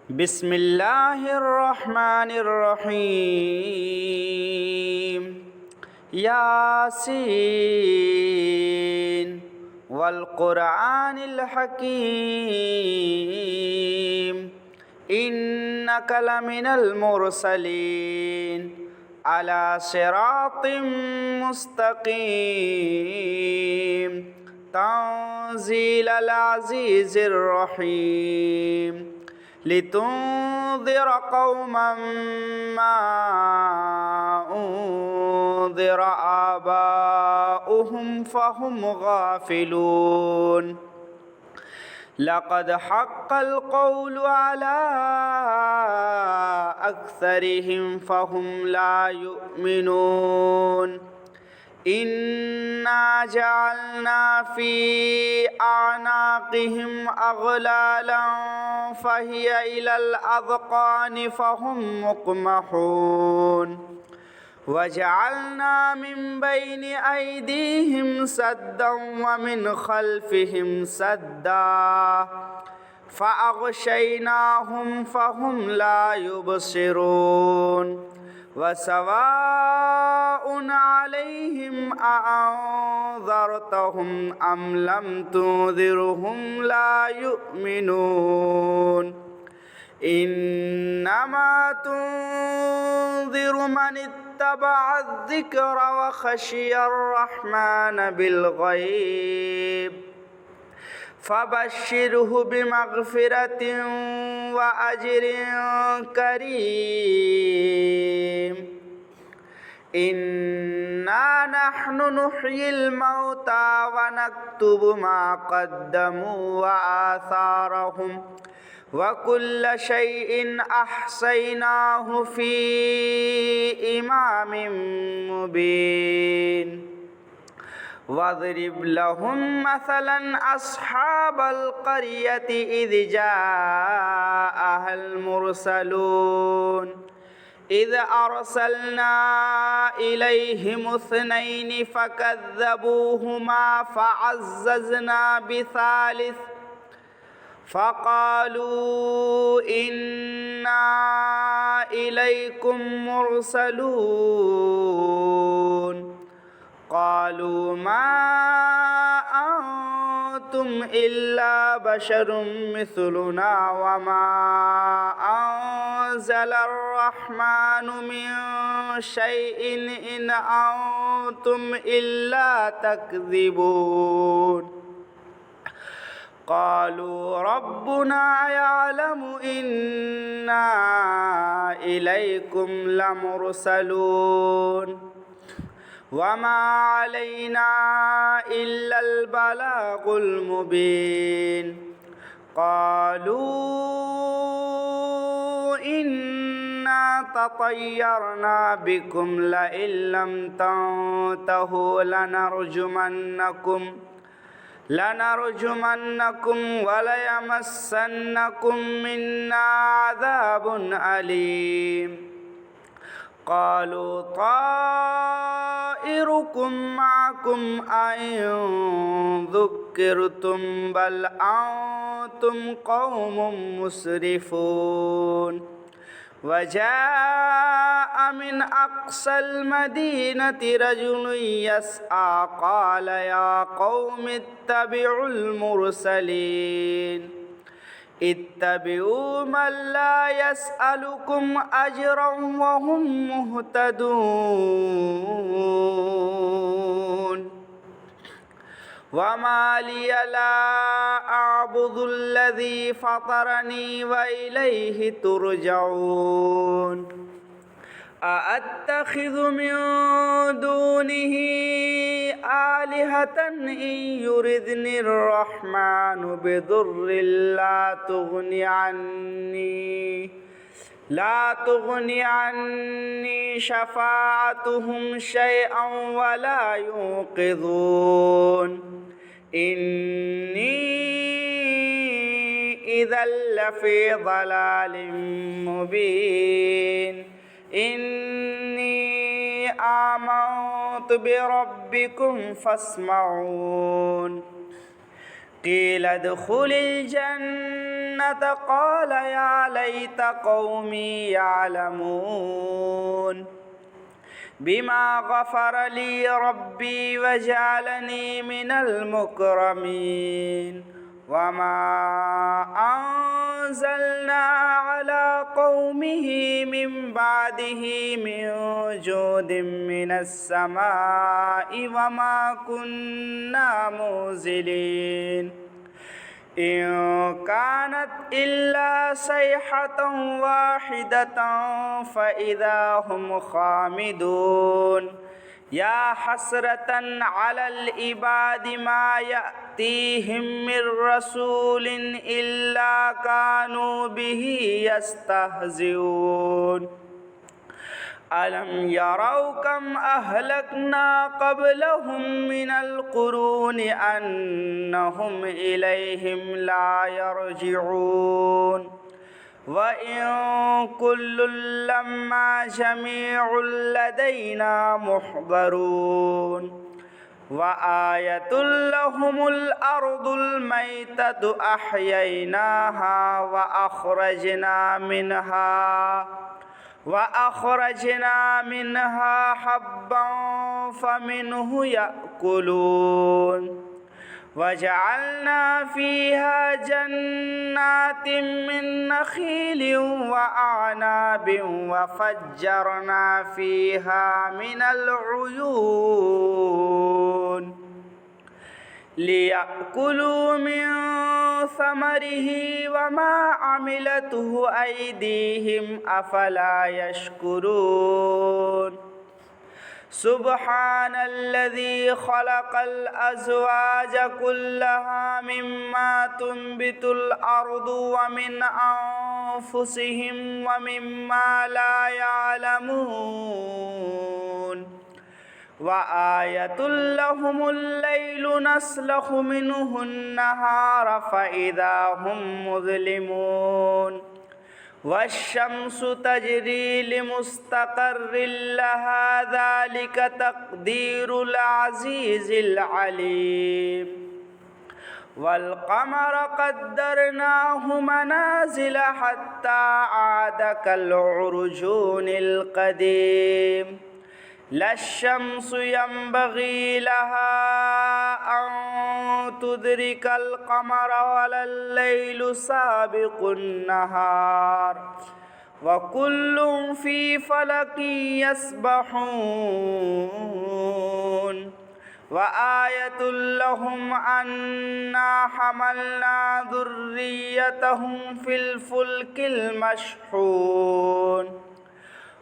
بسم الله الرحمن الرحيم ياسين والقرآن الحكيم إنك لمن المرسلين على صراط مستقيم تنزيل العزيز الرحيم لتنذر قوما ما أنذر آباؤهم فهم غافلون لقد حق القول على أكثرهم فهم لا يؤمنون إنا جعلنا في أعناقهم أغلالا فهي إلى الأذقان فهم مقمحون وجعلنا من بين أيديهم سدا ومن خلفهم سدا فأغشيناهم فهم لا يبصرون وسواء عليهم أأنذرتهم أم لم تنذرهم لا يؤمنون إنما تنذر من اتبع الذكر وخشي الرحمن بالغيب فبشره بمغفرة وأجر كريم إنا نحن نحيي الموتى ونكتب ما قدموا وآثارهم وكل شيء أحصيناه في إمام مبين واضرب لهم مثلا أصحاب القرية إذ جاءها المرسلون إذ أرسلنا إليهم اثنين فكذبوهما فعززنا بثالث فقالوا إنا إليكم مرسلون قالوا ما أنتم إلا بشر مثلنا وما أنزل الرحمن من شيء إن أنتم إلا تكذبون قالوا ربنا يعلم إنا إليكم لمرسلون وما علينا إلا البلاغ المبين قالوا إنا تطيرنا بكم لئن لم تنتهوا لنرجمنكم وليمسنكم منا عذاب أليم قالوا طائركم معكم أئن ذكرتم بل أنتم قوم مسرفون وجاء من أقصى المدينة رجل يسعى قال يا قوم اتبعوا المرسلين اتبعوا من لا يسألكم أجرا وهم مهتدون وما لي لا أعبد الذي فطرني وإليه ترجعون أأتخذ من دونه آلهة إن يردني الرحمن بضر لا تغني عني شفاعتهم شيئا ولا ينقذون إني إذا لفي ضلال مبين إني آمنت بربكم فاسمعون قيل ادخل الجنة الجنة قال يا ليت قومي يعلمون بما غفر لي ربي وجعلني من المكرمين وما أنزلنا على قومه من بعده من جود من السماء وما كنا منزلين إن كانت إلا صيحة واحدة فإذا هم خامدون يا حسرة على العباد ما يأتيهم من رسول إلا كانوا به يستهزئون ألم يروا كم أهلكنا قبلهم من القرون أنهم إليهم لا يرجعون وإن كل لما جميع لدينا محضرون وآية لهم الأرض الميتة أحييناها وأخرجنا منها حبا فمنه يأكلون وجعلنا فيها جنات من نخيل وأعناب وفجرنا فيها من العيون ليأكلوا من ثمره وما عملته أيديهم أفلا يشكرون سبحان الذي خلق الأزواج كلها مما تنبت الأرض ومن أنفسهم ومما لا يعلمون وآية لهم الليل نسلخ منه النهار فإذا هم مظلمون والشمس تجري لمستقر لها ذلك تقدير العزيز العليم والقمر قدرناه منازل حتى عاد كالعرجون القديم لا الشمس ينبغي لها أن تدرك القمر ولا الليل سابق النهار وكل في فلك يسبحون وآية لهم أنا حملنا ذريتهم في الفلك المشحون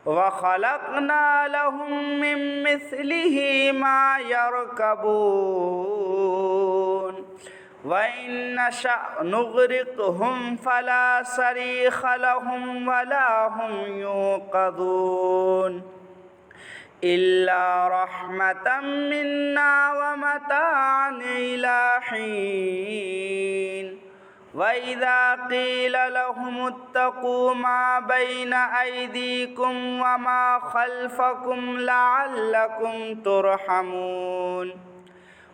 وخلقنا لهم من مثله ما يركبون وإن نشأ نغرقهم فلا صريخ لهم ولا هم يوقظون إلا رحمة منا ومتاعا إلى حين وإذا قيل لهم اتقوا ما بين أيديكم وما خلفكم لعلكم ترحمون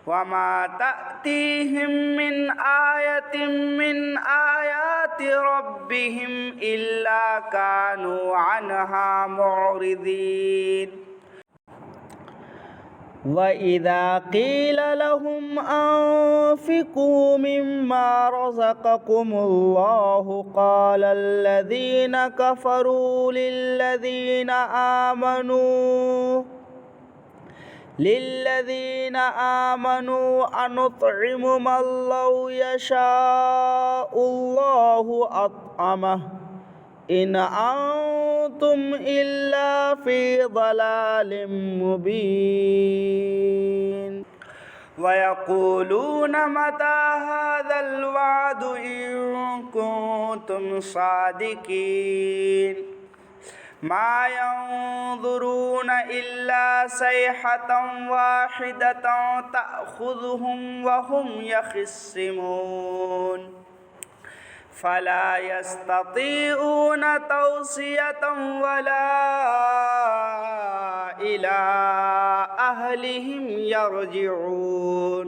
وما تأتيهم من آية من آيات ربهم إلا كانوا عنها معرضين وإذا قيل لهم أنفقوا مما رزقكم الله قال الذين كفروا للذين آمنوا أنطعم من لو يشاء الله أطعمه إن أنتم إلا في ضلال مبين ويقولون متى هذا الوعد إن كنتم صادقين ما ينظرون إلا صيحة واحدة تأخذهم وهم يخصمون فلا يستطيعون توصية ولا إلى أهلهم يرجعون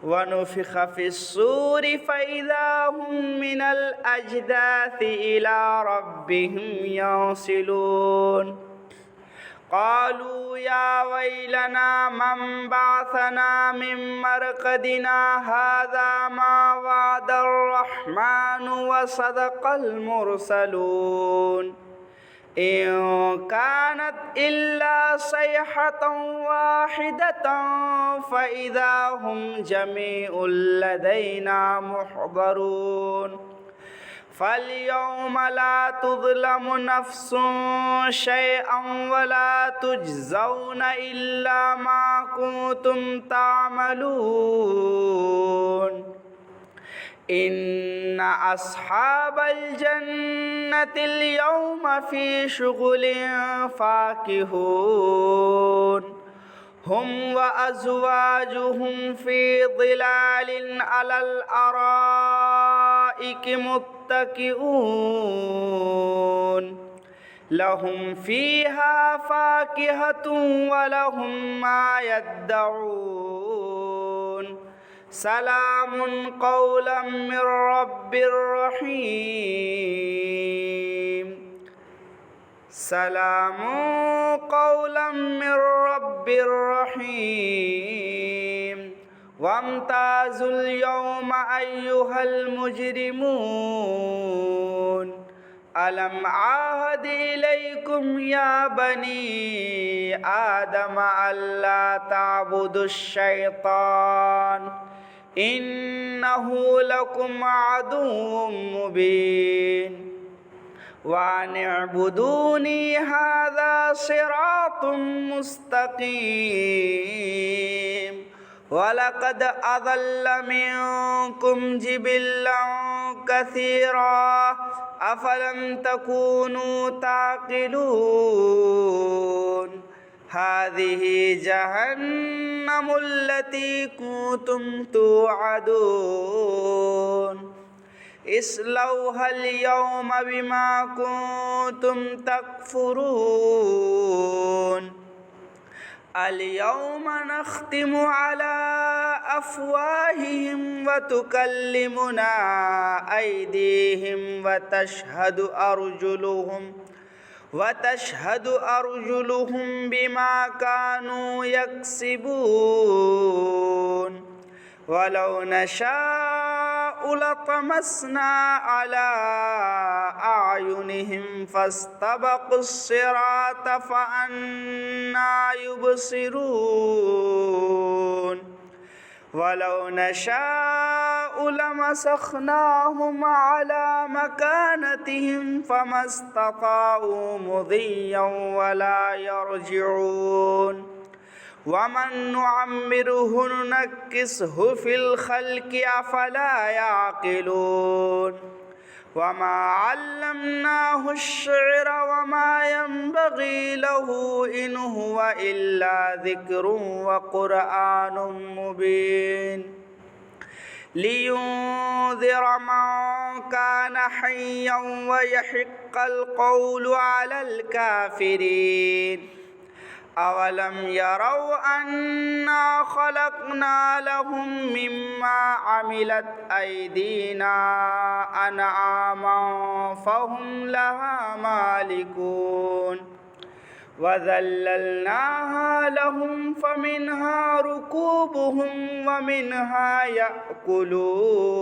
ونفخ في الصور فإذا هم من الأجداث إلى ربهم ينسلون قالوا يا ويلنا من بعثنا من مرقدنا هذا ما وعد الرحمن وصدق المرسلون إن كانت إلا صيحة واحدة فإذا هم جميع لدينا محضرون فاليوم لا تظلم نفس شيئا ولا تجزون إلا ما كنتم تعملون إن أصحاب الجنة اليوم في شغل فاكهون هم وأزواجهم في ظلال على الأرائك متكئون لهم فيها فاكهة ولهم ما يدعون سلام قولا من رب رحيم سلام قولا من رب رحيم وامتازوا اليوم أيها المجرمون ألم عاهد إليكم يا بني آدم ألا تعبدوا الشيطان إنه لكم عدو مبين وأن اعبدوني هذا صراط مستقيم ولقد أضل منكم جبلا كثيرا أفلم تكونوا تعقلون هذه جهنم التي كنتم توعدون اصلوها اليوم بما كنتم تكفرون اليوم نختم على أفواههم وتكلمنا أيديهم وتشهد أرجلهم بما كانوا يكسبون ولو نشاء لطمسنا على أعينهم فاستبقوا الصراط فأنى يبصرون ولو نشاء لمسخناهم على مكانتهم فما استطاعوا مضيا ولا يرجعون ومن نعمره ننكسه في الخلق أفلا يعقلون وما علمناه الشعر وما ينبغي له إن هو إلا ذكر وقرآن مبين لينذر من كان حيا ويحق القول على الكافرين أولم يروا أنا خلقنا لهم مما عملت أيدينا أنعاما فهم لها مالكون وذللناها لهم فمنها ركوبهم ومنها يأكلون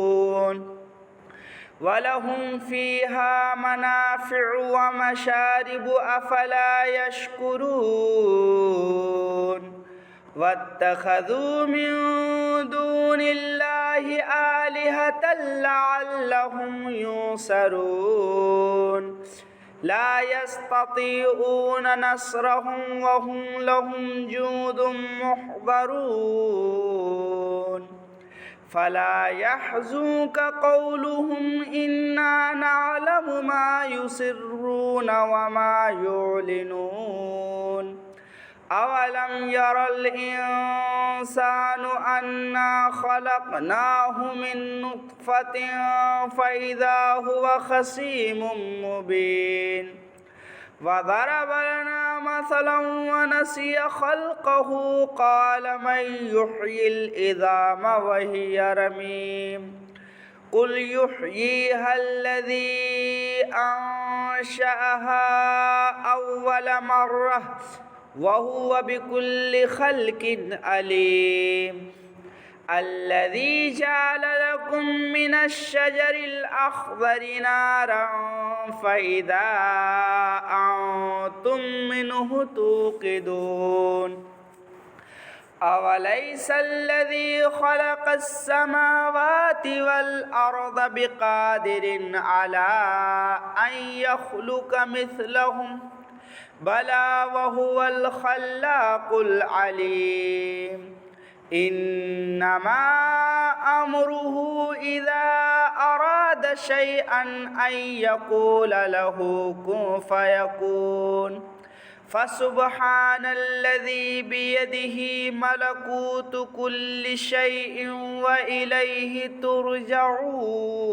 ولهم فيها منافع ومشارب أفلا يشكرون واتخذوا من دون الله آلهة لعلهم ينصرون لا يستطيعون نصرهم وهم لهم جند محضرون فلا يحزنك قولهم إنا نعلم ما يسرون وما يعلنون أولم ير الإنسان أنا خلقناه من نطفة فإذا هو خصيم مبين وضرب لنا مثلا ونسي خلقه قال من يحيي العظام وهي رميم قل يحييها الذي أنشأها أول مرة وهو بكل خلق عليم الذي جعل لكم من الشجر الأخضر نارا فإذا أنتم منه توقدون أوليس الذي خلق السماوات والأرض بقادر على أن يخلق مثلهم بلى وهو الخلاق العليم إنما أمره إذا أراد شيئا أن يقول له كن فيكون فسبحان الذي بيده ملكوت كل شيء وإليه ترجعون